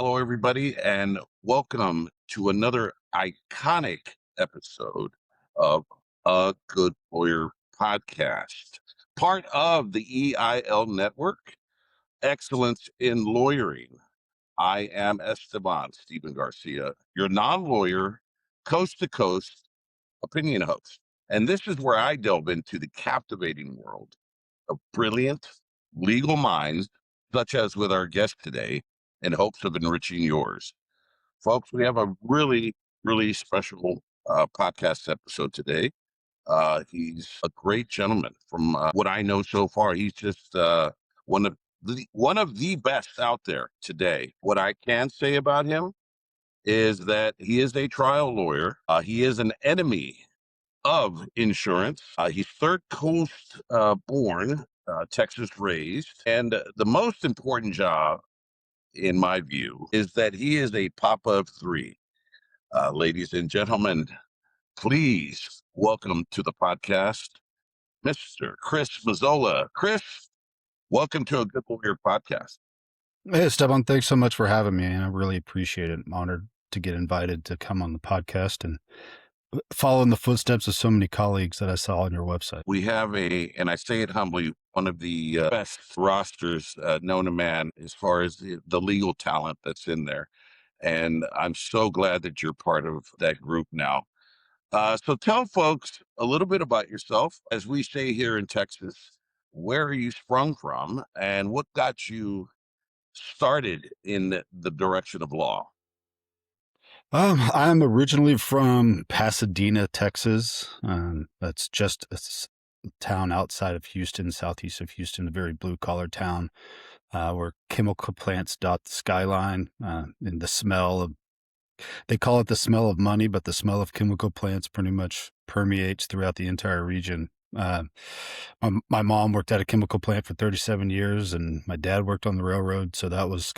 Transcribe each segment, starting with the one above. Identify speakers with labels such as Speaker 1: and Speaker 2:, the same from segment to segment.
Speaker 1: Hello, everybody, and welcome to another iconic episode of A Good Lawyer podcast, part of the EIL network, Excellence in Lawyering. I am Esteban Stephen Garcia, your non lawyer, coast to coast opinion host. And this is where I delve into the captivating world of brilliant legal minds, such as with our guest today, in hopes of enriching yours. Folks, we have a really special podcast episode today. He's a great gentleman. From what I know so far, he's just one of the best out there today. What I can say about him is that he is a trial lawyer. He is an enemy of insurance. He's Third Coast born, Texas raised. And the most important job, in my view, is that he is a papa of three. Ladies and gentlemen, please welcome to the podcast, Mr. Chris Mazzola. Chris, welcome to A Good Lawyer podcast.
Speaker 2: Hey, Esteban, thanks so much for having me. I really appreciate it. I'm honored to get invited to come on the podcast and follow in the footsteps of so many colleagues that I saw on your website.
Speaker 1: We have and I say it humbly, one of the best rosters known to man as far as the legal talent that's in there. And I'm so glad that you're part of that group now. So tell folks a little bit about yourself. As we say here in Texas, where are you sprung from and what got you started in the direction of law?
Speaker 2: I'm originally from Pasadena, Texas. That's just a town outside of Houston, southeast of Houston, a very blue-collar town where chemical plants dot the skyline, and the smell of, they call it the smell of money, but the smell of chemical plants pretty much permeates throughout the entire region. My mom worked at a chemical plant for 37 years, and my dad worked on the railroad. So that was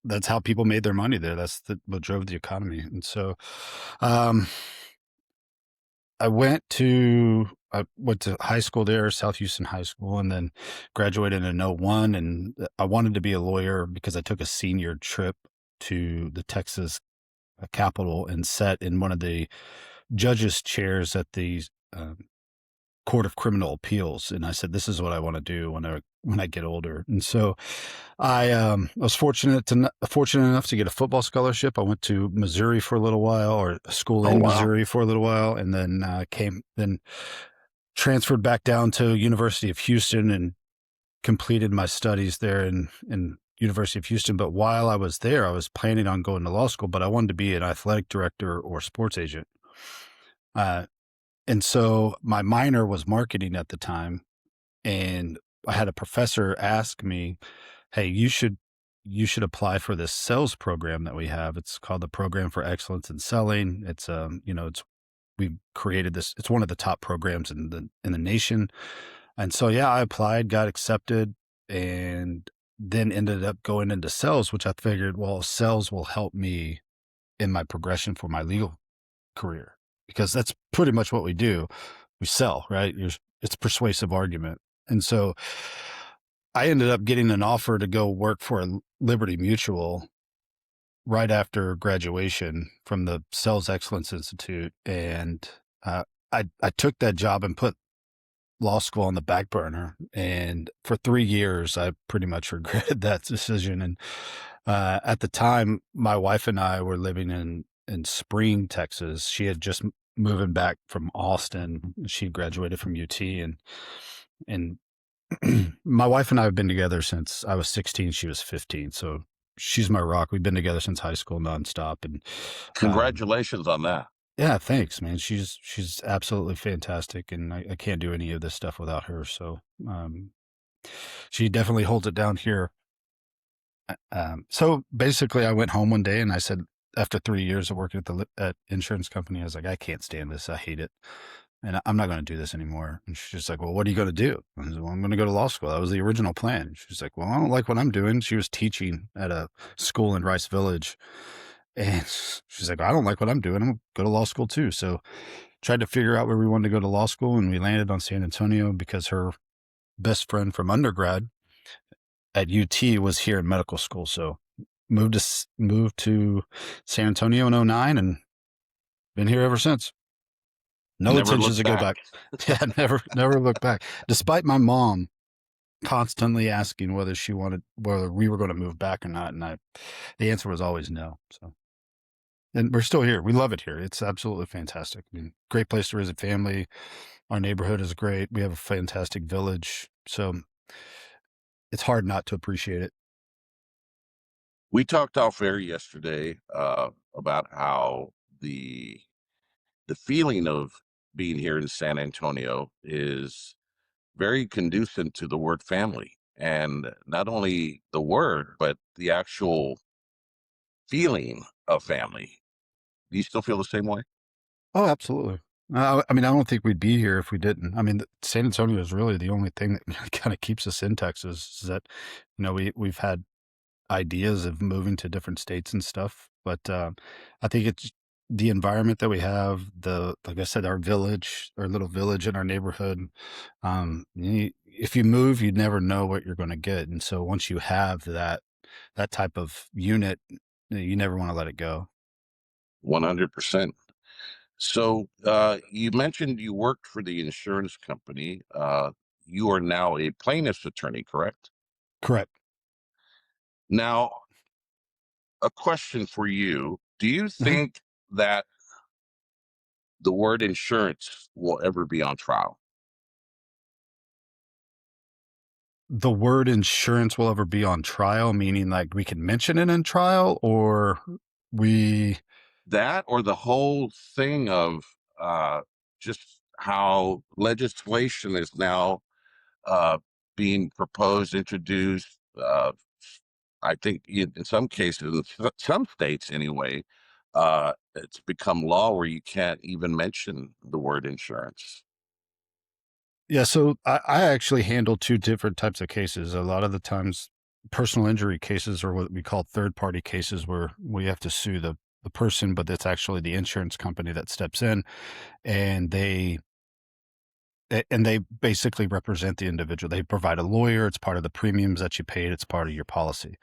Speaker 2: that's how people made their money there. What drove the economy. And so, um, I went to high school there, South Houston High School, and then graduated in '01. And I wanted to be a lawyer because I took a senior trip to the Texas Capitol and sat in one of the judges' chairs at the Court of Criminal Appeals, and I said, "This is what I want to do when I get older." And so, I was fortunate enough to get a football scholarship. I went to Missouri for a little while, or a school
Speaker 1: Oh,
Speaker 2: in
Speaker 1: wow.
Speaker 2: Missouri for a little while, and then transferred back down to University of Houston and completed my studies there in University of Houston. But while I was there, I was planning on going to law school, but I wanted to be an athletic director or sports agent. And so my minor was marketing at the time, and I had a professor ask me, "Hey, you should apply for this sales program that we have. It's called the Program for Excellence in Selling. We've created this. It's one of the top programs in the nation." And so, yeah, I applied, got accepted, and then ended up going into sales, which I figured, well, sales will help me in my progression for my legal career, because that's pretty much what we do. We sell, right? It's persuasive argument. And so I ended up getting an offer to go work for Liberty Mutual right after graduation from the Sales Excellence Institute. And I took that job and put law school on the back burner. And for 3 years, I pretty much regretted that decision. And at the time, my wife and I were living in Spring, Texas. She had just moving back from Austin. She graduated from UT, and my wife and I have been together since I was 16. She was 15. So she's my rock. We've been together since high school nonstop. And
Speaker 1: Congratulations on that.
Speaker 2: yeah, thanks, man. She's absolutely fantastic, and I can't do any of this stuff without her. So she definitely holds it down here. So basically, I went home one day and I said, after 3 years of working at insurance company, I was like, "I can't stand this. I hate it, and I'm not going to do this anymore." And she's just like, "Well, what are you going to do?" I said, "Well, I'm going to go to law school." That was the original plan. She's like, "Well, I don't like what I'm doing." She was teaching at a school in Rice Village, and she's like, "I don't like what I'm doing. I'm going to go to law school too." So tried to figure out where we wanted to go to law school, and we landed on San Antonio because her best friend from undergrad at UT was here in medical school. So moved to San Antonio in '09 and been here ever since. No
Speaker 1: Never
Speaker 2: intentions
Speaker 1: looked
Speaker 2: to go
Speaker 1: back.
Speaker 2: back. Yeah, never look back. Despite my mom constantly asking whether we were going to move back or not, and the answer was always no. So, and we're still here. We love it here. It's absolutely fantastic. I mean, great place to visit family. Our neighborhood is great. We have a fantastic village. So it's hard not to appreciate it.
Speaker 1: We talked off air yesterday about how the feeling of being here in San Antonio is very conducive to the word family, and not only the word, but the actual feeling of family. Do you still feel the same way?
Speaker 2: Oh, absolutely. I mean, I don't think we'd be here if we didn't. I mean, San Antonio is really the only thing that kind of keeps us in Texas. Is that, we've had ideas of moving to different states and stuff, but I think it's the environment that we have. Like I said, our little village in our neighborhood. If you move, you never know what you're going to get, and so once you have that type of unit, you never want to let it go.
Speaker 1: 100%. So you mentioned you worked for the insurance company. You are now a plaintiff's attorney, correct?
Speaker 2: Correct.
Speaker 1: Now, a question for you. Do you
Speaker 2: Mhm.
Speaker 1: think that the word insurance will ever be on trial?
Speaker 2: The word insurance will ever be on trial, meaning like we can mention it in trial, or we
Speaker 1: That or the whole thing of just how legislation is now uh, being proposed, introduced. I think in some cases, in some states anyway, it's become law where you can't even mention the word insurance.
Speaker 2: Yeah, so I actually handle two different types of cases. A lot of the times, personal injury cases are what we call third party cases, where we have to sue the person, but it's actually the insurance company that steps in, and they basically represent the individual. They provide a lawyer. It's part of the premiums that you paid. It's part of your policy.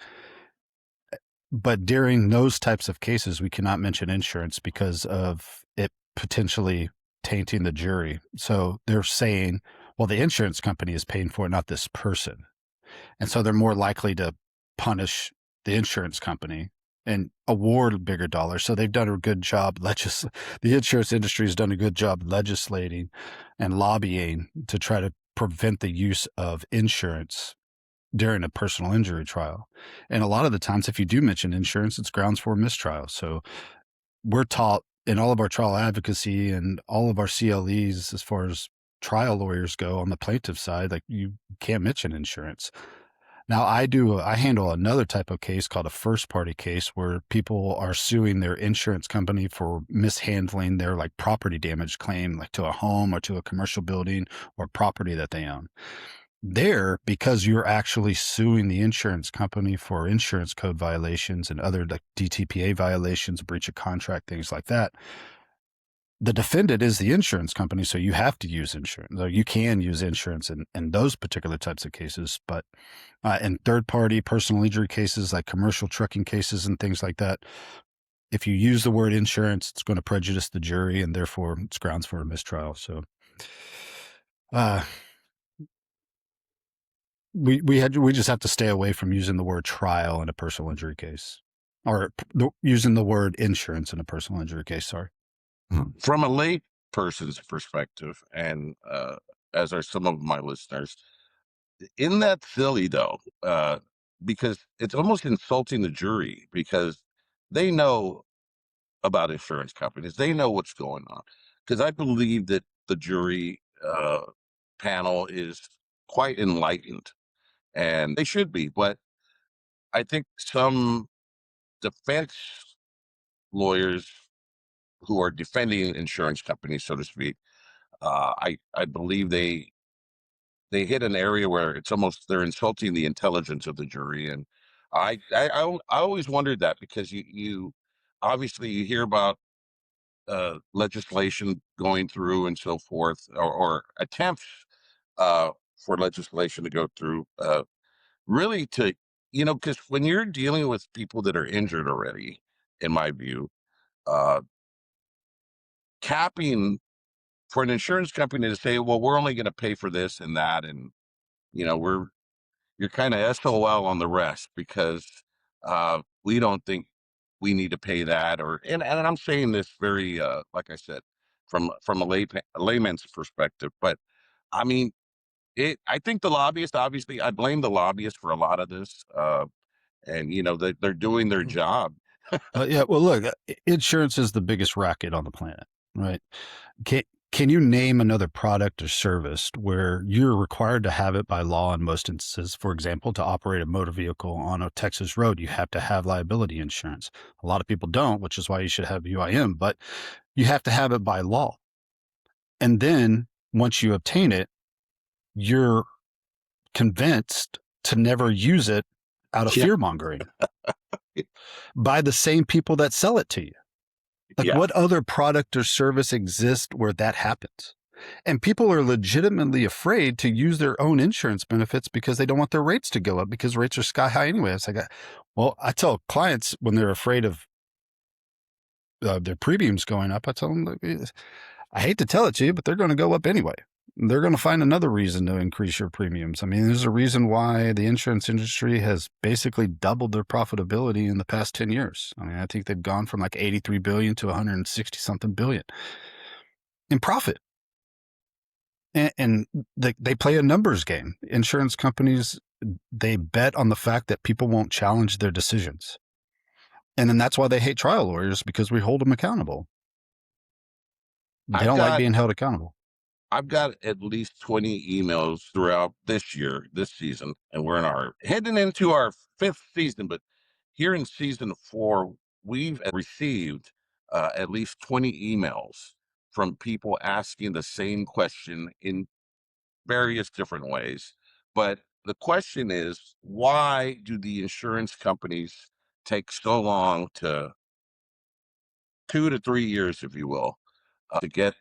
Speaker 2: But during those types of cases, we cannot mention insurance because of it potentially tainting the jury. So they're saying, well, the insurance company is paying for it, not this person. And so they're more likely to punish the insurance company and award bigger dollars. So they've done a good job. The insurance industry has done a good job legislating and lobbying to try to prevent the use of insurance during a personal injury trial. And a lot of the times, if you do mention insurance, it's grounds for mistrial. So we're taught in all of our trial advocacy and all of our CLEs, as far as trial lawyers go on the plaintiff side, like you can't mention insurance. Now I handle another type of case called a first party case, where people are suing their insurance company for mishandling their like property damage claim, like to a home or to a commercial building or property that they own. There, because you're actually suing the insurance company for insurance code violations and other like DTPA violations, breach of contract, things like that, the defendant is the insurance company, so you have to use insurance. So you can use insurance in those particular types of cases, but in third party personal injury cases, like commercial trucking cases and things like that, if you use the word insurance, it's going to prejudice the jury, and therefore it's grounds for a mistrial. So uh, we just have to stay away from using the word trial in a personal injury case, or using the word insurance in a personal injury case. Sorry.
Speaker 1: From a lay person's perspective, and as are some of my listeners, isn't that silly though? Because it's almost insulting the jury because they know about insurance companies. They know what's going on. Because I believe that the jury panel is quite enlightened, and they should be. But I think some defense lawyers who are defending insurance companies, so to speak, I believe they hit an area where it's almost they're insulting the intelligence of the jury, and I always wondered that because you obviously you hear about legislation going through and so forth, or attempts for legislation to go through, really to because when you're dealing with people that are injured already, in my view, uh, capping for an insurance company to say, well, we're only going to pay for this and that. And, we're, you're kind of SOL on the rest because we don't think we need to pay that. And I'm saying this very, like I said, from a layman's perspective. But I mean, I think the lobbyists, obviously, I blame the lobbyists for a lot of this. And, they're doing their job.
Speaker 2: Yeah, well, look, insurance is the biggest racket on the planet, right? Can can you name another product or service where you're required to have it by law in most instances? For example, to operate a motor vehicle on a Texas road, you have to have liability insurance. A lot of people don't, which is why you should have UIM, but you have to have it by law. And then once you obtain it, you're convinced to never use it out of
Speaker 1: Yeah.
Speaker 2: fear mongering by the same people that sell it to you. Like,
Speaker 1: Yeah.
Speaker 2: what other product or service exists where that happens? And people are legitimately afraid to use their own insurance benefits because they don't want their rates to go up because rates are sky high anyway. It's like, well, I tell clients when they're afraid of their premiums going up, I tell them, I hate to tell it to you, but they're going to go up anyway. They're going to find another reason to increase your premiums. I mean, there's a reason why the insurance industry has basically doubled their profitability in the past 10 years. I mean, I think they've gone from like 83 billion to 160 something billion in profit. And they play a numbers game. Insurance companies, they bet on the fact that people won't challenge their decisions. And then that's why they hate trial lawyers, because we hold them accountable. They
Speaker 1: I've
Speaker 2: don't like
Speaker 1: got
Speaker 2: being held accountable.
Speaker 1: I've got at least 20 emails throughout this season, and we're heading into our fifth season. But here in season 4, we've received at least 20 emails from people asking the same question in various different ways. But the question is, why do the insurance companies take so long, to 2 to 3 years, if you will, to get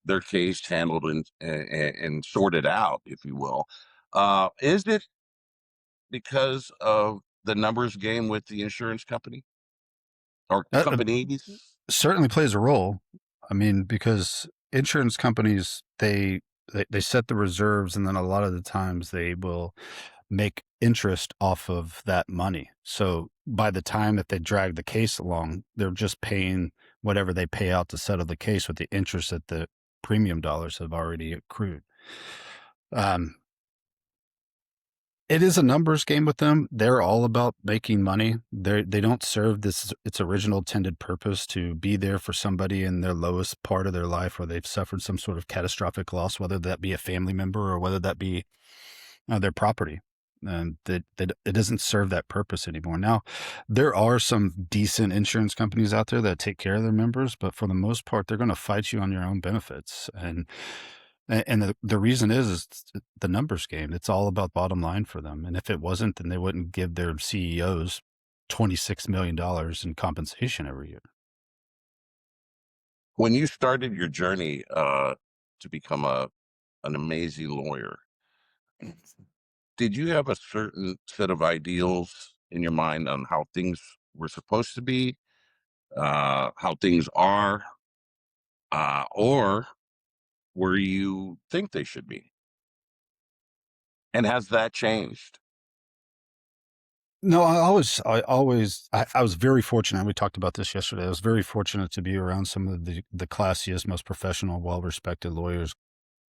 Speaker 1: their case handled and sorted out, if you will? Is it because of the numbers game with the insurance company or
Speaker 2: That
Speaker 1: companies?
Speaker 2: certainly plays a role. I mean, because insurance companies, they set the reserves, and then a lot of the times they will make interest off of that money. So by the time that they drag the case along, they're just paying whatever they pay out to settle the case with the interest that the premium dollars have already accrued. Um, it is a numbers game with them. They're all about making money. They don't serve its original intended purpose to be there for somebody in their lowest part of their life where they've suffered some sort of catastrophic loss, whether that be a family member or whether that be their property. And that it doesn't serve that purpose anymore. Now, there are some decent insurance companies out there that take care of their members, but for the most part, they're going to fight you on your own benefits. And the reason is the numbers game. It's all about bottom line for them. And if it wasn't, then they wouldn't give their CEOs $26 million in compensation every year.
Speaker 1: When you started your journey to become an amazing lawyer, did you have a certain set of ideals in your mind on how things were supposed to be, how things are, or where you think they should be? And has that changed?
Speaker 2: No, I was very fortunate. We talked about this yesterday. I was very fortunate to be around some of the classiest, most professional, well-respected lawyers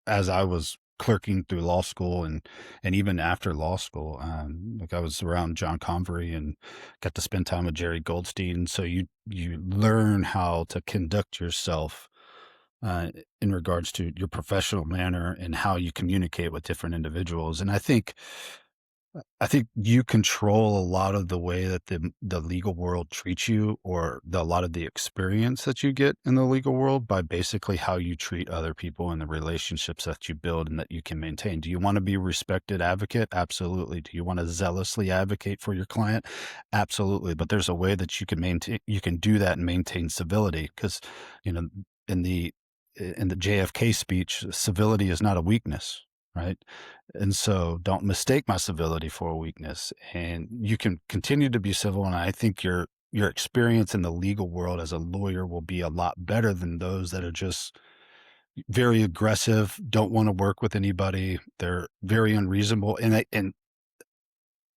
Speaker 2: as I was clerking through law school and even after law school. Like I was around John Convery and got to spend time with Jerry Goldstein. So you learn how to conduct yourself uh, in regards to your professional manner and how you communicate with different individuals. And I think you control a lot of the way that the legal world treats you, or a lot of the experience that you get in the legal world, by basically how you treat other people and the relationships that you build and that you can maintain. Do you want to be a respected advocate? Absolutely. Do you want to zealously advocate for your client? Absolutely. But there's a way that you can do that and maintain civility, because, you know, in the JFK speech, civility is not a weakness. right? And so don't mistake my civility for a weakness. And you can continue to be civil. And I think your experience in the legal world as a lawyer will be a lot better than those that are just very aggressive, don't want to work with anybody. They're very unreasonable. And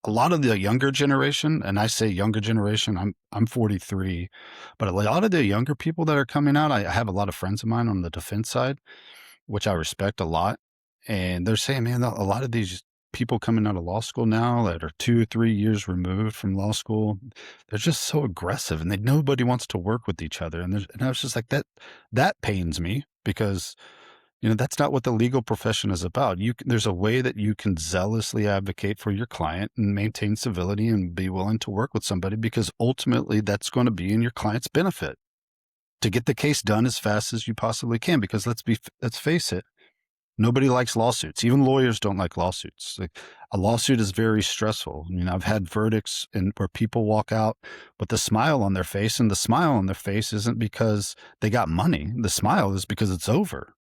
Speaker 2: a lot of the younger generation, and I say younger generation, I'm 43, but a lot of the younger people that are coming out, I have a lot of friends of mine on the defense side, which I respect a lot. And they're saying, man, a lot of these people coming out of law school now that are 2 or 3 years removed from law school, they're just so aggressive and nobody wants to work with each other. And I was just like, that pains me because that's not what the legal profession is about. There's a way that you can zealously advocate for your client and maintain civility and be willing to work with somebody because ultimately that's going to be in your client's benefit to get the case done as fast as you possibly can. Because let's face it, nobody likes lawsuits. Even lawyers don't like lawsuits. Like a lawsuit is very stressful. I've had verdicts where people walk out with a smile on their face, and the smile on their face isn't because they got money. The smile is because it's over.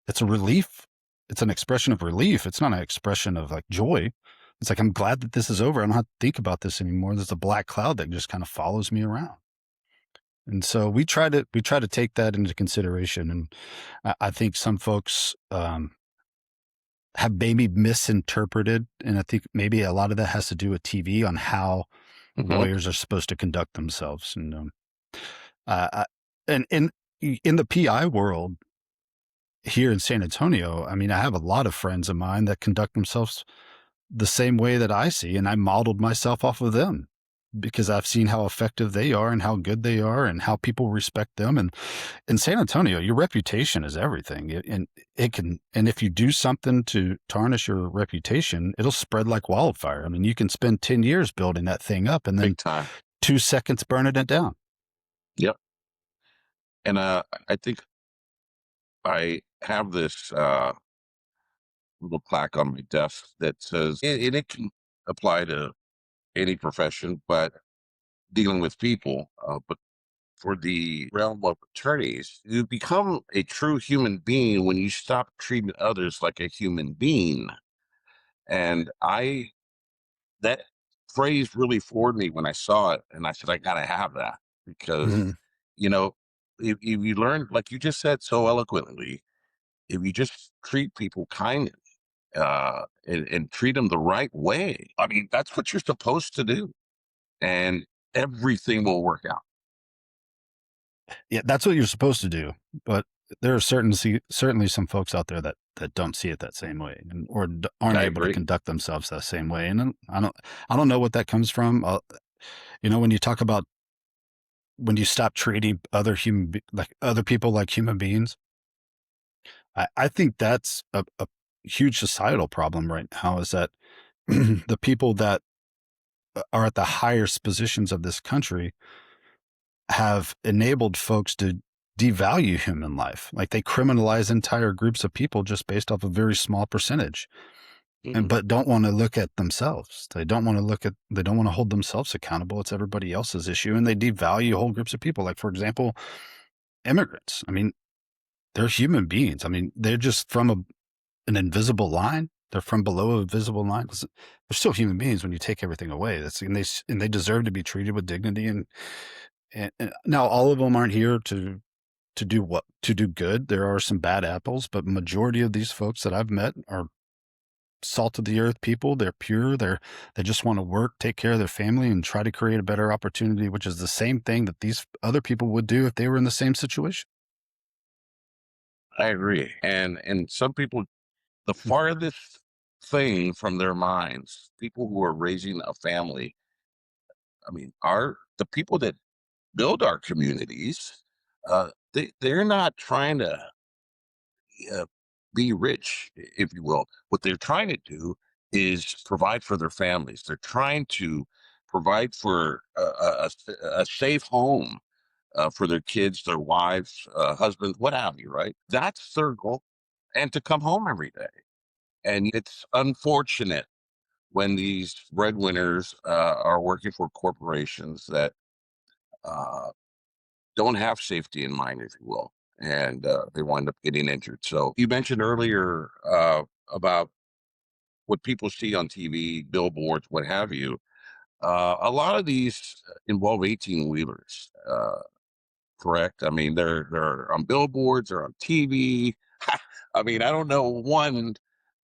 Speaker 2: It's a relief. It's an expression of relief. It's not an expression of like joy. It's like, I'm glad that this is over. I don't have to think about this anymore. There's a black cloud that just kind of follows me around. And so we try to take that into consideration. And I think some folks have maybe misinterpreted, and I think maybe a lot of that has to do with TV on how
Speaker 1: Hmm.
Speaker 2: lawyers are supposed to conduct themselves. And I, and in the PI world here in San Antonio, I mean, I have a lot of friends of mine that conduct themselves the same way that I see, and I modeled myself off of them because I've seen how effective they are and how good they are and how people respect them. And in San Antonio, your reputation is everything. And and if you do something to tarnish your reputation, it'll spread like wildfire. I mean, you can spend 10 years building that thing up and then
Speaker 1: Big time.
Speaker 2: 2 seconds burning it down.
Speaker 1: Yep. And I think I have this little plaque on my desk that says, and it can apply to any profession, but dealing with people. But for the realm of attorneys, you become a true human being when you stop treating others like a human being. And that phrase really floored me when I saw it. And I said, I got to have that because,
Speaker 2: Mhm.
Speaker 1: you know, if you learn, like you just said so eloquently, if you just treat people kindly, and treat them the right way. I mean, that's what you're supposed to do, and everything will work out.
Speaker 2: Yeah, that's what you're supposed to do. But there are certainly some folks out there that don't see it that same way or aren't
Speaker 1: I
Speaker 2: able to
Speaker 1: agree.
Speaker 2: conduct themselves that same way. And then I don't know what that comes from. When you talk about when you stop treating like other people like human beings, I think that's a huge societal problem right now is that the people that are at the highest positions of this country have enabled folks to devalue human life. Like they criminalize entire groups of people just based off a very small percentage. And
Speaker 1: Mhm.
Speaker 2: but don't want to look at themselves. They don't want to hold themselves accountable. It's everybody else's issue. And they devalue whole groups of people. Like, for example, immigrants. I mean, they're human beings. I mean, they're just from an invisible line. They're from below a visible line. They're still human beings when you take everything away. And they deserve to be treated with dignity. And now all of them aren't here to do good. There are some bad apples, but majority of these folks that I've met are salt of the earth people. They're pure. They just want to work, take care of their family, and try to create a better opportunity, which is the same thing that these other people would do if they were in the same situation.
Speaker 1: I agree, and some people, the farthest thing from their minds, people who are raising a family. I mean, are the people that build our communities. They're not trying to uh, be rich, if you will. What they're trying to do is provide for their families. They're trying to provide for a safe home for their kids, their wives, husbands, what have you, right? That's their goal. And to come home every day. And it's unfortunate when these breadwinners are working for corporations that uh, don't have safety in mind, if you will, and they wind up getting injured. So you mentioned earlier about what people see on TV, billboards, what have you. A lot of these involve 18 wheelers. Correct. I mean, they're on billboards, they're on TV. I mean, I don't know one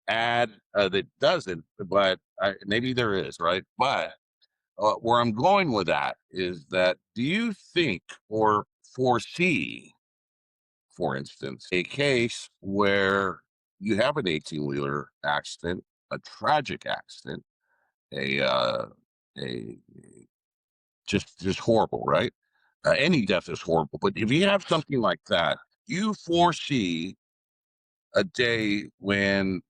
Speaker 1: ad that doesn't, but maybe there is, right? But where I'm going with that is that do you think or foresee, for instance, a case where you have an 18 wheeler accident, a tragic accident, a a just horrible, right? Any death is horrible, but if you have something like that, you foresee a day when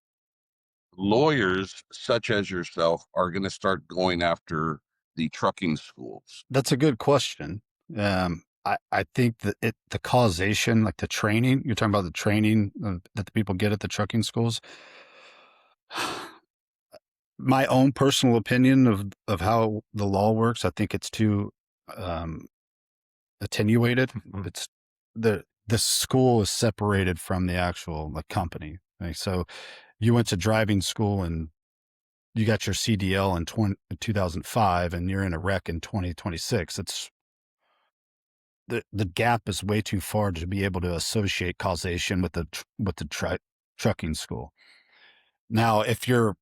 Speaker 1: lawyers such as yourself are going to start going after the trucking schools.
Speaker 2: That's a good question. I think that the causation, like the training, you're talking about the training that the people get at the trucking schools. My own personal opinion of how the law works, I think it's too um, attenuated. It's the school is separated from the actual like company. Like, so you went to driving school and you got your CDL in 2005 and you're in a wreck in 2026. It's the gap is way too far to be able to associate causation with the trucking school. Now, if you're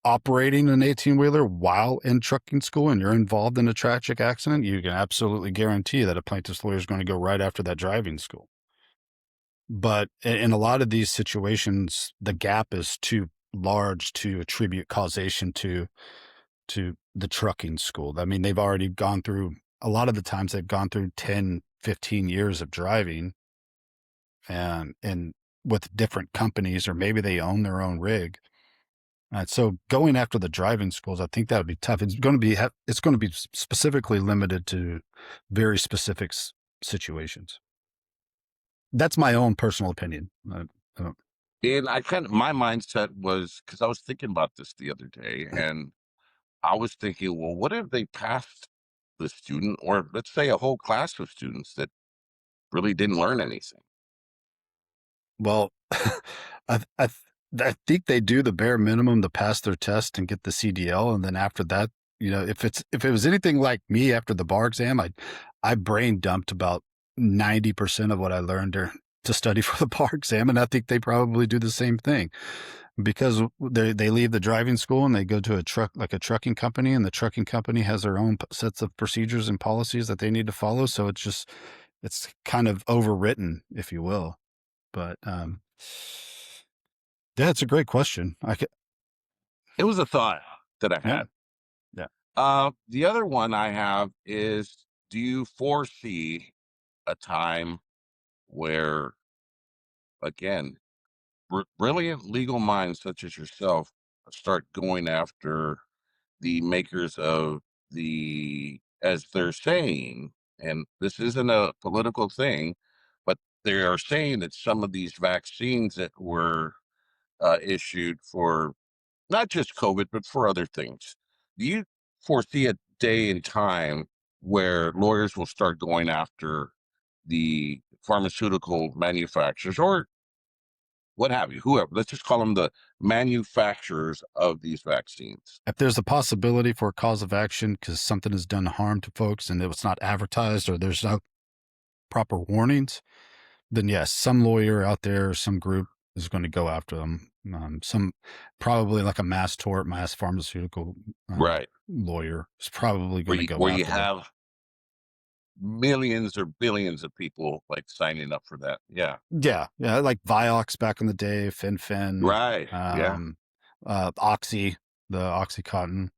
Speaker 2: operating an 18 wheeler while in trucking school and you're involved in a tragic accident, you can absolutely guarantee that a plaintiff's lawyer is going to go right after that driving school. But in a lot of these situations, the gap is too large to attribute causation to the trucking school. I mean, they've already gone through a lot of the times they've gone through 10, 15 years of driving and with different companies, or maybe they own their own rig. So going after the driving schools, I think that would be tough. It's going to be specifically limited to very specific situations. That's my own personal opinion. I don't,
Speaker 1: And I kind of, my mindset was because I was thinking about this the other day, and I was thinking, well, what if they passed the student, or let's say a whole class of students that really didn't learn anything?
Speaker 2: well, I, I, I think they do the bare minimum to pass their test and get the CDL, and then after that, if it was anything like me after the bar exam, I brain dumped about 90% of what I learned to study for the bar exam, and I think they probably do the same thing because they leave the driving school and they go to a trucking company, and the trucking company has their own sets of procedures and policies that they need to follow. So it's kind of overwritten, if you will. But yeah, it's a great question.
Speaker 1: It was a thought that I
Speaker 2: Yeah,
Speaker 1: had.
Speaker 2: yeah.
Speaker 1: The other one I have is, do you foresee a time where, again, brilliant legal minds such as yourself start going after the makers of the, as they're saying, and this isn't a political thing, but they are saying that some of these vaccines that were issued for not just COVID, but for other things. Do you foresee a day and time where lawyers will start going after the pharmaceutical manufacturers or what have you, whoever? Let's just call them the manufacturers of these vaccines.
Speaker 2: If there's a possibility for a cause of action because something has done harm to folks and it's not advertised or there's no proper warnings, then yes, some lawyer out there, some group is going to go after them. Some probably like a mass pharmaceutical
Speaker 1: Right.
Speaker 2: lawyer is probably
Speaker 1: Where
Speaker 2: going to go
Speaker 1: you
Speaker 2: after them.
Speaker 1: have millions or billions of people like signing up for that. Yeah.
Speaker 2: Yeah, yeah, like Vioxx back in the day, Fen-Phen,
Speaker 1: Right. Yeah.
Speaker 2: Oxy, the OxyContin,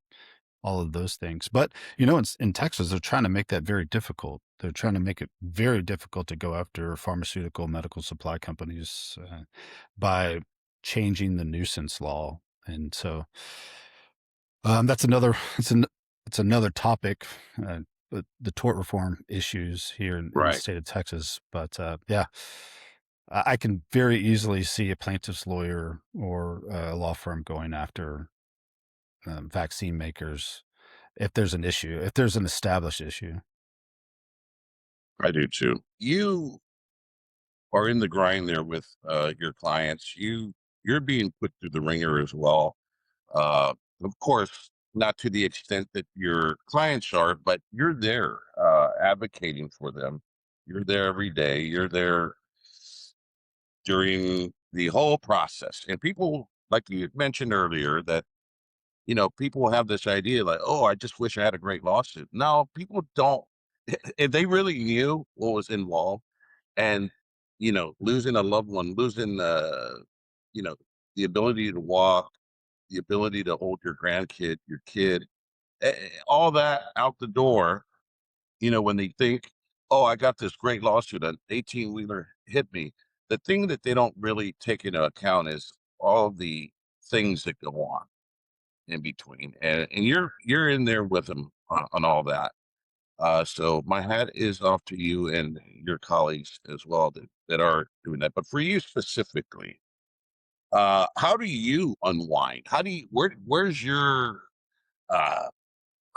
Speaker 2: all of those things. But, in Texas, they're trying to make that very difficult. They're trying to make it very difficult to go after pharmaceutical medical supply companies by changing the nuisance law. And so that's another it's another topic, the tort reform issues here in the
Speaker 1: Right.
Speaker 2: state of Texas. But yeah, I can very easily see a plaintiff's lawyer or a law firm going after vaccine makers if there's an issue, if there's an established issue.
Speaker 1: I do too. You are in the grind there with your clients. you're being put through the ringer as well. Uh, of course, not to the extent that your clients are, but you're there advocating for them. You're there every day. You're there during the whole process. And people, like you mentioned earlier, that people have this idea like, oh, I just wish I had a great lawsuit. No, people don't. If they really knew what was involved, and losing a loved one, losing you know, the ability to walk, the ability to hold your grandkid, your kid, all that out the door, when they think, oh, I got this great lawsuit, an 18-wheeler hit me. The thing that they don't really take into account is all the things that go on in between. And you're in there with them on all that. So my hat is off to you and your colleagues as well that are doing that. But for you specifically, how do you unwind? Where's your uh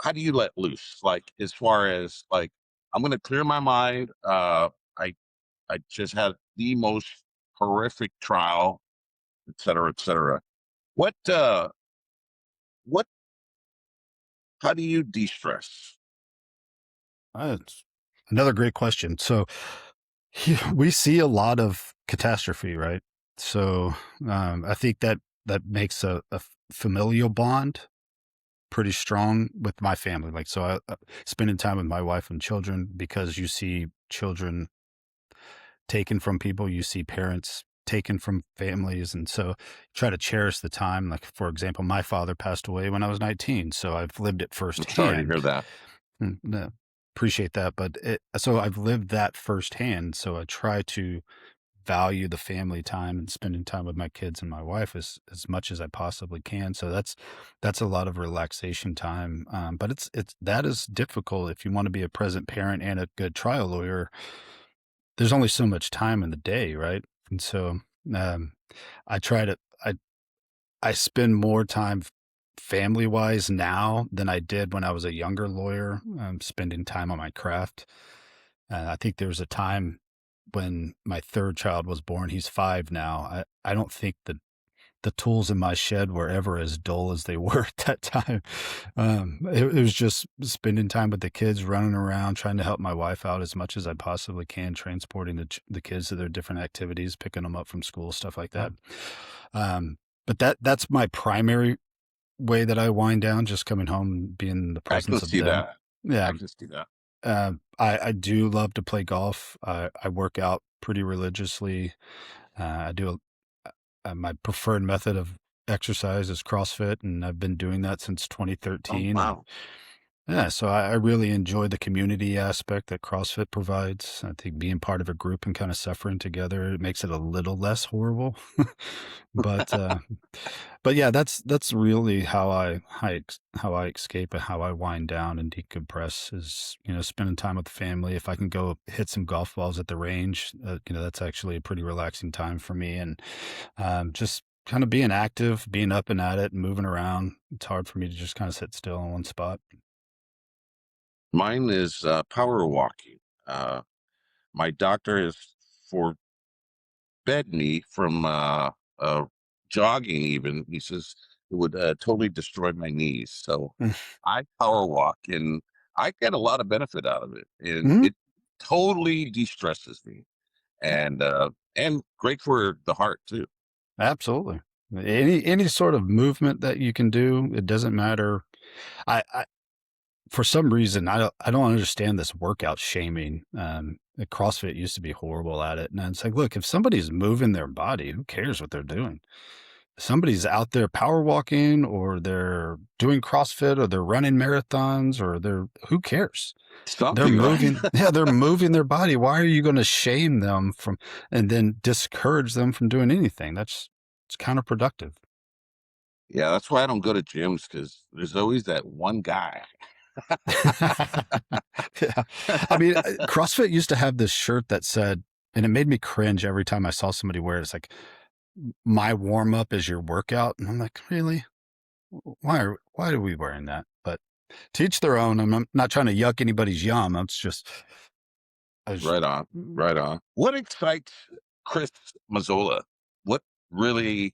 Speaker 1: how do you let loose? Like, as far as like, I'm gonna clear my mind. I I just had the most horrific trial, et cetera, et cetera. What what how do you de-stress?
Speaker 2: That's another great question. So we see a lot of catastrophe, right? So I think that makes a familial bond pretty strong with my family. Like, so spending time with my wife and children, because you see children taken from people, you see parents taken from families. And so try to cherish the time. Like, for example, my father passed away when I was 19. So I've lived it
Speaker 1: I'm sorry to hear
Speaker 2: firsthand.
Speaker 1: that.
Speaker 2: No, appreciate that. But so I've lived that firsthand. So I try to value the family time and spending time with my kids and my wife as much as I possibly can. So that's a lot of relaxation time. But it's that is difficult if you want to be a present parent and a good trial lawyer. There's only so much time in the day, right? And so um, I try to I spend more time family wise now than I did when I was a younger lawyer. Spending time on my craft. I think there was a time when my third child was born. He's 5 now. I don't think the tools in my shed were ever as dull as they were at that time. It was just spending time with the kids, running around, trying to help my wife out as much as I possibly can, transporting the kids to their different activities, picking them up from school, stuff like that. But that's my primary way that I wind down, just coming home and being in the
Speaker 1: I can
Speaker 2: presence of
Speaker 1: see
Speaker 2: them.
Speaker 1: that.
Speaker 2: Yeah.
Speaker 1: I can see that.
Speaker 2: I do love to play golf. I work out pretty religiously. I do my preferred method of exercise is CrossFit, and I've been doing that since
Speaker 1: Oh,
Speaker 2: 2013. And
Speaker 1: wow.
Speaker 2: yeah, so I really enjoy the community aspect that CrossFit provides. I think being part of a group and kind of suffering together, it makes it a little less horrible. But yeah, that's really how I escape and how I wind down and decompress is, spending time with the family. If I can go hit some golf balls at the range, that's actually a pretty relaxing time for me. And just kind of being active, being up and at it, and moving around. It's hard for me to just kind of sit still in one spot.
Speaker 1: Mine is power walking. Uh, my doctor has forbid me from jogging. Even he says it would totally destroy my knees. So I power walk, and I get a lot of benefit out of it, and
Speaker 2: Mhm.
Speaker 1: it totally de-stresses me, and great for the heart too.
Speaker 2: Absolutely. Any sort of movement that you can do, it doesn't matter. I for some reason I don't understand this workout shaming. CrossFit used to be horrible at it, and it's like, look, if somebody's moving their body, who cares what they're doing? Somebody's out there power walking, or they're doing CrossFit, or they're running marathons, or they're who cares? They're
Speaker 1: Something, right?
Speaker 2: moving, yeah, they're moving their body. Why are you going to shame them from and then discourage them from doing anything? It's counterproductive.
Speaker 1: Yeah, that's why I don't go to gyms, because there's always that one guy.
Speaker 2: Yeah. I mean, CrossFit used to have this shirt that said, and it made me cringe every time I saw somebody wear it. It's like, my warm up is your workout. And I'm like, really? Why are we wearing that? But teach their own. I'm not trying to yuck anybody's yum. It's just, I was,
Speaker 1: Right on, right on. What excites Chris Mazzola? What really?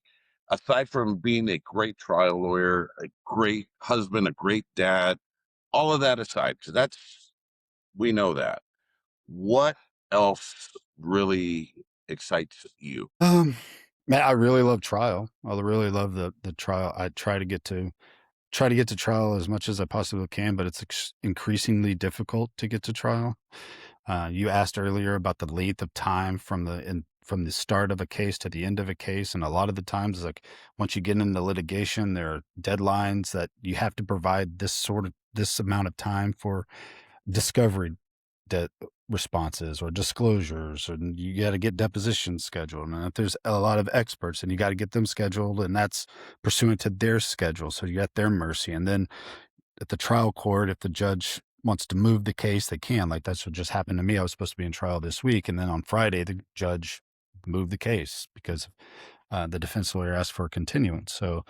Speaker 1: aside from being a great trial lawyer, a great husband, a great dad, all of that aside, because that's we know that. What else really excites you?
Speaker 2: Um, Man, I really love trial. I really love the trial. I try to get to trial as much as I possibly can, but it's increasingly difficult to get to trial. You asked earlier about the length of time from the start of a case to the end of a case, and a lot of the times, like once you get into litigation, there are deadlines that you have to provide this amount of time for discovery de- responses or disclosures, and you got to get depositions scheduled. And if there's a lot of experts, and you got to get them scheduled, and that's pursuant to their schedule, so you're at their mercy. And then at the trial court, if the judge wants to move the case, they can. Like that's what just happened to me. I was supposed to be in trial this week, and then on Friday, the judge moved the case because the defense lawyer asked for a continuance. So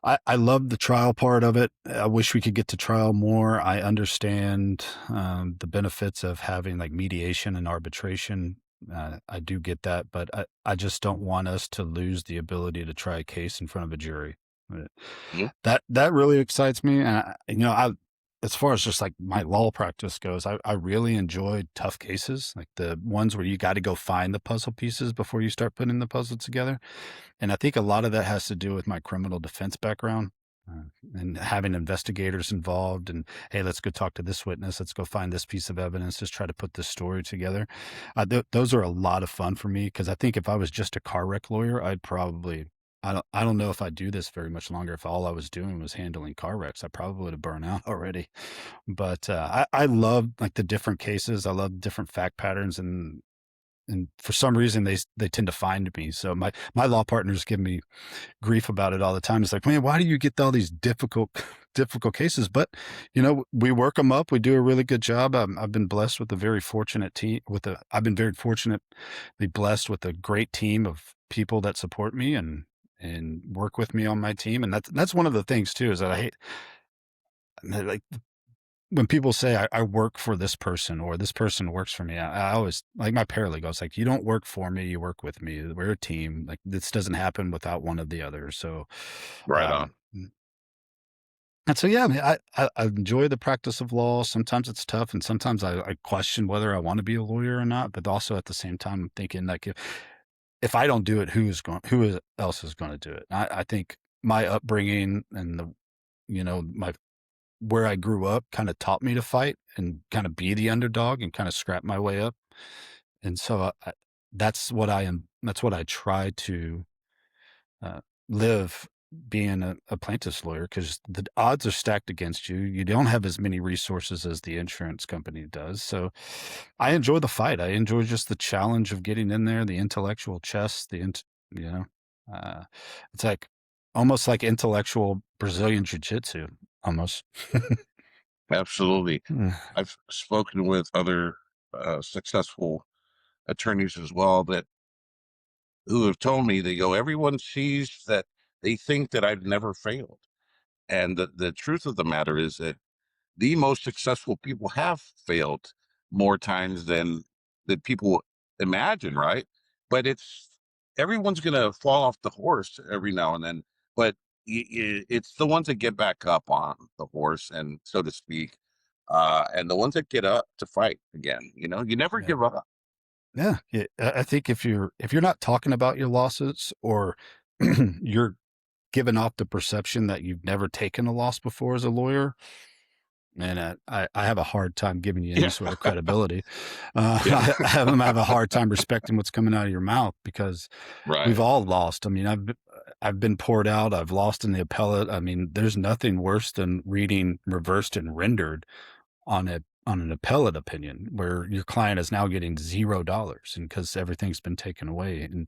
Speaker 2: I love the trial part of it. I wish we could get to trial more. I understand the benefits of having like mediation and arbitration. I do get that, but I just don't want us to lose the ability to try a case in front of a jury. Uh,
Speaker 1: Mhm.
Speaker 2: That really excites me, and I as far as just like my law practice goes, I really enjoy tough cases, like the ones where you got to go find the puzzle pieces before you start putting the puzzle together. And I think a lot of that has to do with my criminal defense background, and having investigators involved. And hey, let's go talk to this witness. Let's go find this piece of evidence. Just try to put this story together. Those are a lot of fun for me because I think if I was just a car wreck lawyer, I'd probably. I don't know if I'd do this very much longer. If all I was doing was handling car wrecks, I probably would have burned out already. But I love like the different cases. I love different fact patterns, and for some reason they tend to find me. So my law partners give me grief about it all the time. It's like, man, why do you get all these difficult difficult cases? But we work them up. We do a really good job. I've been blessed with a very fortunate team. I've been very fortunately blessed with a great team of people that support me and work with me on my team. And that's one of the things too is that I hate like when people say I work for this person or this person works for me. I always like my paralegal. It's like you don't work for me, you work with me. We're a team. Like this doesn't happen without one of the other. So,
Speaker 1: Right on.
Speaker 2: um, and so yeah, I mean, I enjoy the practice of law. Sometimes it's tough, and sometimes I question whether I want to be a lawyer or not. But also at the same time, I'm thinking like if I don't do it, else is going to do it? I think my upbringing and my where I grew up kind of taught me to fight and kind of be the underdog and kind of scrap my way up. And so that's what I am. That's what I try to uh, live being a plaintiff's lawyer because the odds are stacked against you. You don't have as many resources as the insurance company does. So I enjoy the fight. I enjoy just the challenge of getting in there, the intellectual chess, you know, uh, it's like almost like intellectual Brazilian jiu-jitsu almost.
Speaker 1: Absolutely.
Speaker 2: Mm.
Speaker 1: I've spoken with other successful attorneys as well that who have told me they go, everyone sees that they think that I've never failed. And the truth of the matter is that the most successful people have failed more times than people imagine, right? But it's everyone's going to fall off the horse every now and then, but it's the ones that get back up on the horse, and so to speak, and the ones that get up to fight again. You never
Speaker 2: Yeah.
Speaker 1: give up.
Speaker 2: Yeah. Yeah. I think if you're not talking about your losses or you're giving off the perception that you've never taken a loss before as a lawyer, man, I have a hard time giving you any
Speaker 1: Yeah,
Speaker 2: sort of credibility.
Speaker 1: yeah,
Speaker 2: I have a hard time respecting what's coming out of your mouth because we've
Speaker 1: right.
Speaker 2: all lost. I mean, I've been poured out. I've lost in the appellate. I mean, there's nothing worse than reading reversed and rendered on an appellate opinion where your client is now getting $0 and because everything's been taken away. And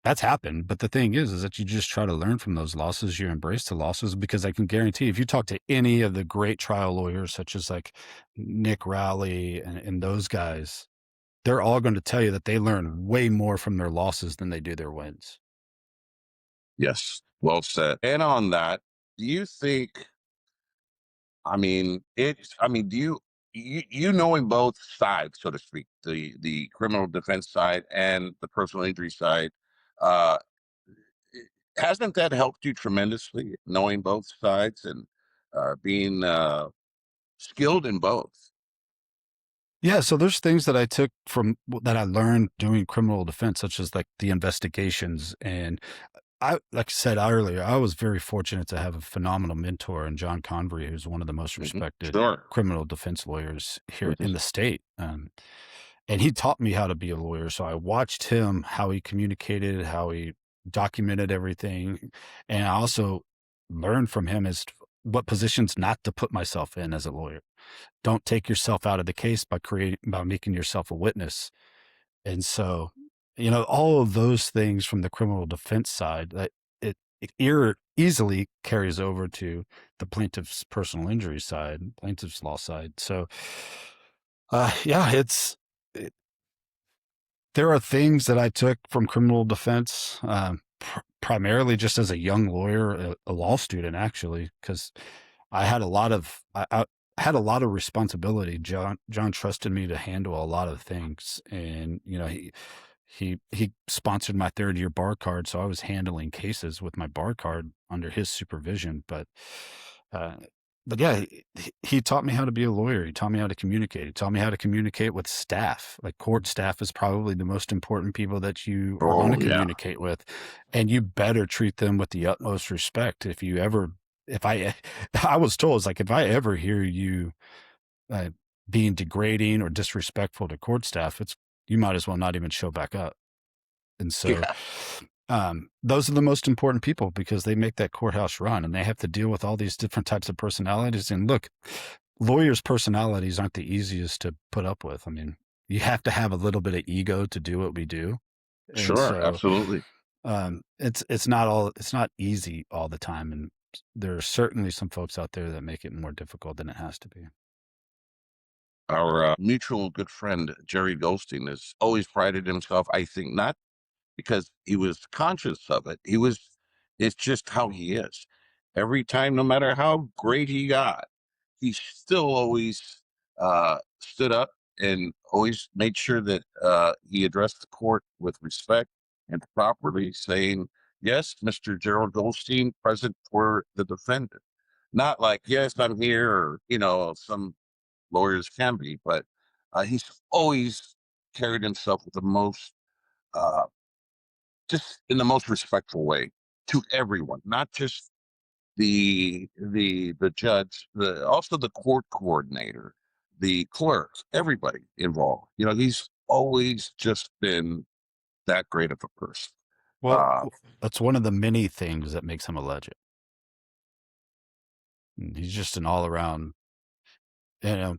Speaker 2: that's happened. But the thing is that you just try to learn from those losses. You embrace the losses because I can guarantee if you talk to any of the great trial lawyers, such as like Nick Rowley and those guys, they're all going to tell you that they learn way more from their losses than they do their wins.
Speaker 1: Yes, well said. And on that, do you think? Do you knowing both sides, so to speak, the criminal defense side and the personal injury side, uh, hasn't that helped you tremendously, knowing both sides and being skilled in both?
Speaker 2: Yeah, so there's things that I took from that I learned doing criminal defense, such as like the investigations. And like I said earlier, I was very fortunate to have a phenomenal mentor in John Convery, who's one of the most respected
Speaker 1: Sure.
Speaker 2: criminal defense lawyers here
Speaker 1: Mhm.
Speaker 2: in the state. And he taught me how to be a lawyer. So I watched him, how he communicated, how he documented everything. And I also learned from him as to what positions not to put myself in as a lawyer. Don't take yourself out of the case by making yourself a witness. And so, all of those things from the criminal defense side, that it easily carries over to the plaintiff's personal injury side, plaintiff's law side. So, yeah, there are things that I took from criminal defense, primarily just as a young lawyer, a law student, actually, because I had a lot of responsibility. John trusted me to handle a lot of things, and he sponsored my third year bar card, so I was handling cases with my bar card under his supervision. Uh, but yeah, he taught me how to be a lawyer. He taught me how to communicate. He taught me how to communicate with staff. Like court staff is probably the most important people that you are going to
Speaker 1: Oh yeah.
Speaker 2: communicate with, and you better treat them with the utmost respect. If I, I was told, it's like if I ever hear you uh, being degrading or disrespectful to court staff, you might as well not even show back up. And so,
Speaker 1: Yeah.
Speaker 2: those are the most important people because they make that courthouse run and they have to deal with all these different types of personalities. And look, lawyers' personalities aren't the easiest to put up with. I mean, you have to have a little bit of ego to do what we do. And
Speaker 1: Sure.
Speaker 2: so,
Speaker 1: Absolutely.
Speaker 2: it's not easy all the time. And there are certainly some folks out there that make it more difficult than it has to be.
Speaker 1: Our mutual good friend Jerry Goldstein has always prided himself, I think, not because he was conscious of it. It's just how he is. Every time, no matter how great he got, he still always stood up and always made sure that he addressed the court with respect and properly, saying, "Yes, Mr. Gerald Goldstein, present for the defendant." Not like, "Yes, I'm here," or some lawyers can be, but he's always carried himself with the most uh, just in the most respectful way to everyone, not just the judge, the also the court coordinator, the clerks, everybody involved. He's always just been that great of a person.
Speaker 2: Well,
Speaker 1: Uh,
Speaker 2: that's one of the many things that makes him a legend. He's just an all around, you know,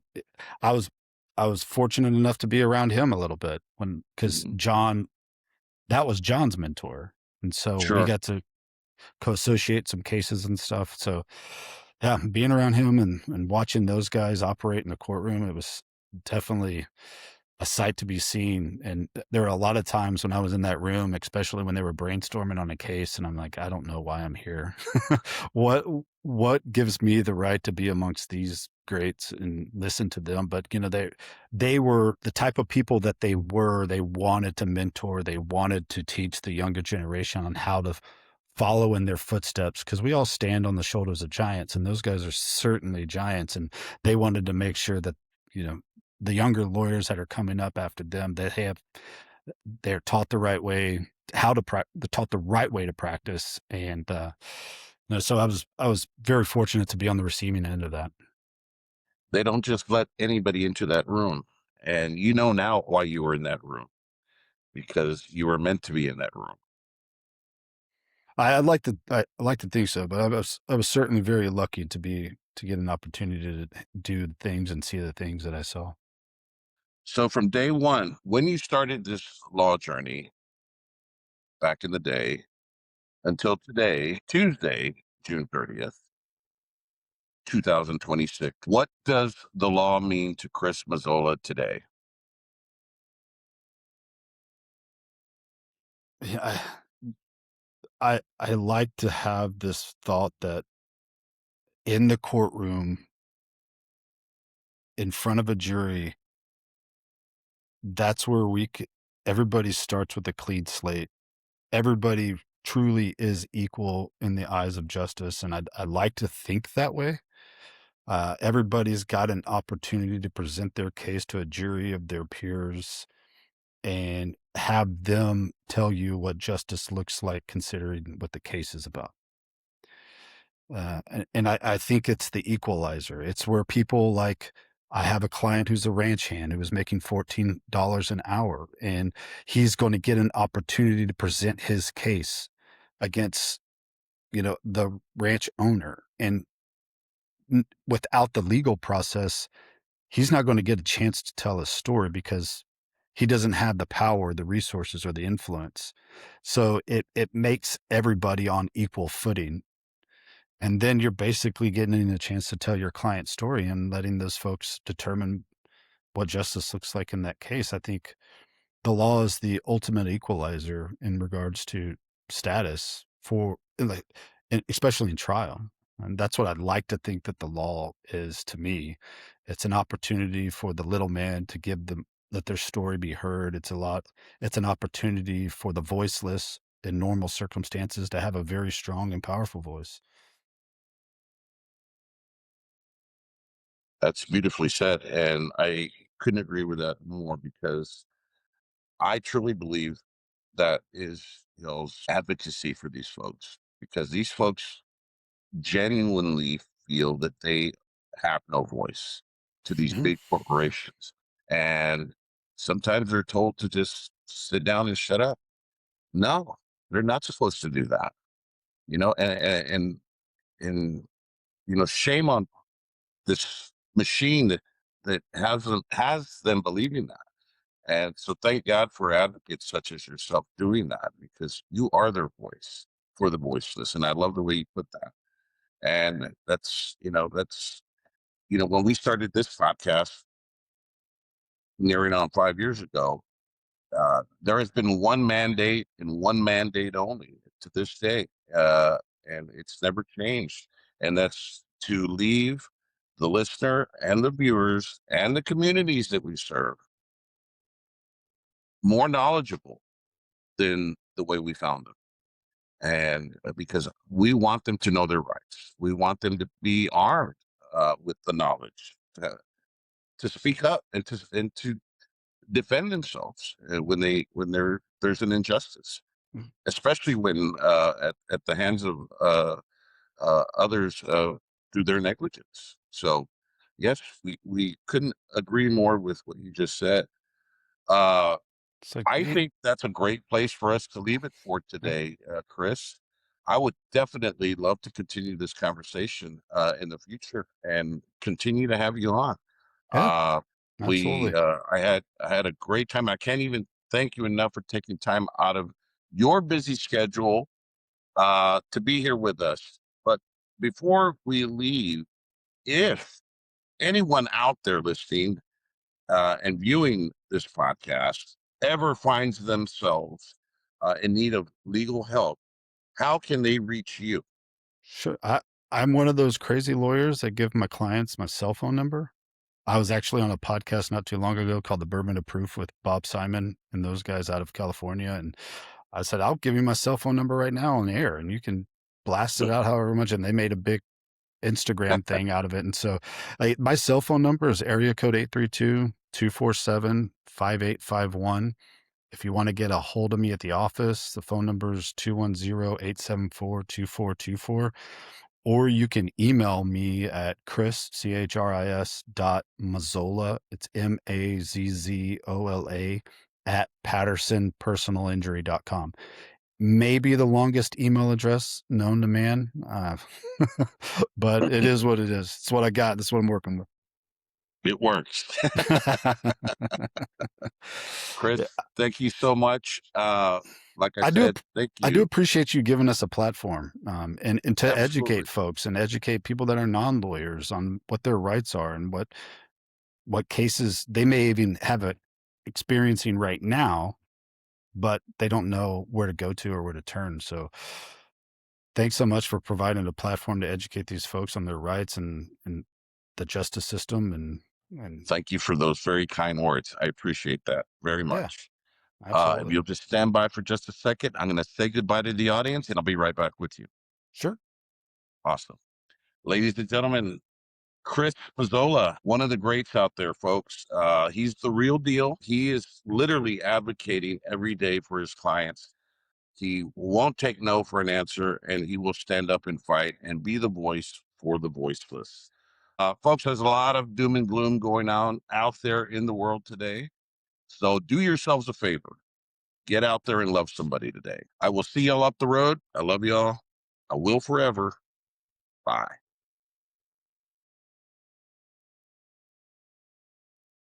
Speaker 2: I was, I was fortunate enough to be around him a little bit because
Speaker 1: mm,
Speaker 2: that was John's mentor. And so we
Speaker 1: sure,
Speaker 2: got to co-associate some cases and stuff. So yeah, being around him and watching those guys operate in the courtroom, it was definitely a sight to be seen. And there were a lot of times when I was in that room, especially when they were brainstorming on a case, and I'm like, I don't know why I'm here. what what gives me the right to be amongst these greats and listen to them? But they were the type of people that they were. They wanted to mentor. They wanted to teach the younger generation on how to follow in their footsteps because we all stand on the shoulders of giants, and those guys are certainly giants. And they wanted to make sure that you know the younger lawyers that are coming up after them, they're taught the right way they're taught the right way to practice. And so I was very fortunate to be on the receiving end of that.
Speaker 1: they don't just let anybody into that room, and you know now why you were in that room because you were meant to be in that room.
Speaker 2: I like to think so, but I was certainly very lucky to get an opportunity to do the things and see the things that I saw.
Speaker 1: So from day one, when you started this law journey back in the day until today, Tuesday, June 30th, 2026, what does the law mean to Chris Mazzola today?
Speaker 2: Yeah, I like to have this thought that in the courtroom, in front of a jury, that's where everybody starts with a clean slate. Everybody truly is equal in the eyes of justice, and I like to think that way. Everybody's got an opportunity to present their case to a jury of their peers and have them tell you what justice looks like considering what the case is about. And I think it's the equalizer. It's where people like I have a client who's a ranch hand who was making $14 an hour, and he's going to get an opportunity to present his case against, the ranch owner. And without the legal process, he's not going to get a chance to tell his story because he doesn't have the power, the resources, or the influence. So it makes everybody on equal footing, and then you're basically getting a chance to tell your client's story and letting those folks determine what justice looks like in that case. I think the law is the ultimate equalizer in regards to status for like, especially in trial. And that's what I'd like to think that the law is to me. It's an opportunity for the little man to give them let their story be heard. It's an opportunity for the voiceless in normal circumstances to have a very strong and powerful voice.
Speaker 1: That's beautifully said, and I couldn't agree with that more because I truly believe that is, advocacy for these folks because these folks genuinely feel that they have no voice to these
Speaker 2: Mhm.
Speaker 1: big corporations. And sometimes they're told to just sit down and shut up. No, they're not supposed to do that. And shame on this machine that has them believing that. And so thank God for advocates such as yourself doing that because you are their voice for the voiceless. And I love the way you put that. And when we started this podcast nearing on 5 years ago, there has been one mandate and one mandate only to this day. And it's never changed. And that's to leave the listener and the viewers and the communities that we serve more knowledgeable than the way we found them. And because we want them to know their rights, we want them to be armed with the knowledge to speak up and to defend themselves when there's an injustice,
Speaker 2: Mm.
Speaker 1: especially when at the hands of others through their negligence. So, yes, we couldn't agree more with what you just said. Uh,
Speaker 2: It's like,
Speaker 1: I think that's a great place for us to leave it for
Speaker 2: yeah,
Speaker 1: today, Chris. I would definitely love to continue this conversation in the future and continue to have you on.
Speaker 2: yeah,
Speaker 1: Uh, we
Speaker 2: absolutely.
Speaker 1: I had a great time. I can't even thank you enough for taking time out of your busy schedule to be here with us. But before we leave, if anyone out there listening and viewing this podcast ever finds themselves in need of legal help, how can they reach you?
Speaker 2: Sure. I'm one of those crazy lawyers that give my clients my cell phone number. I was actually on a podcast not too long ago called The Bourbon of Proof with Bob Simon and those guys out of California. And I said, I'll give you my cell phone number right now on the air and you can blast it out however much. And they made a big Instagram thing out of it. And so my cell phone number is area code 832-247-5851. If you want to get a hold of me at the office, the phone number is 210-874-2424. Or you can email me at Chris, CHRIS dot Mazzola. It's MAZZOLA at PattersonPersonalInjury.com. Maybe the longest email address known to man. But it is what it is. It's what I got. That's what I'm working
Speaker 1: It works.
Speaker 2: with.
Speaker 1: Chris,
Speaker 2: Yeah,
Speaker 1: thank you so much. Like I
Speaker 2: I do
Speaker 1: said, thank
Speaker 2: I do
Speaker 1: you.
Speaker 2: appreciate you giving us a platform, and to educate
Speaker 1: Absolutely.
Speaker 2: folks and educate people that are non-lawyers on what their rights are and what cases they may even have a experiencing right now, but they don't know where to go to or where to turn. So thanks so much for providing a platform to educate these folks on their rights and the justice system and
Speaker 1: Thank you for those very kind words. I appreciate that very
Speaker 2: yeah,
Speaker 1: much. If
Speaker 2: Absolutely.
Speaker 1: you'll just stand by for just a second, I'm going to say goodbye to the audience and I'll be right back with you.
Speaker 2: Sure.
Speaker 1: Awesome. Ladies and gentlemen, Chris Mazzola, one of the greats out there, folks. He's the real deal. He is literally advocating every day for his clients. He won't take no for an answer, and he will stand up and fight and be the voice for the voiceless. Folks, there's a lot of doom and gloom going on out there in the world today. So do yourselves a favor. Get out there and love somebody today. I will see y'all up the road. I love y'all. I will forever. Bye.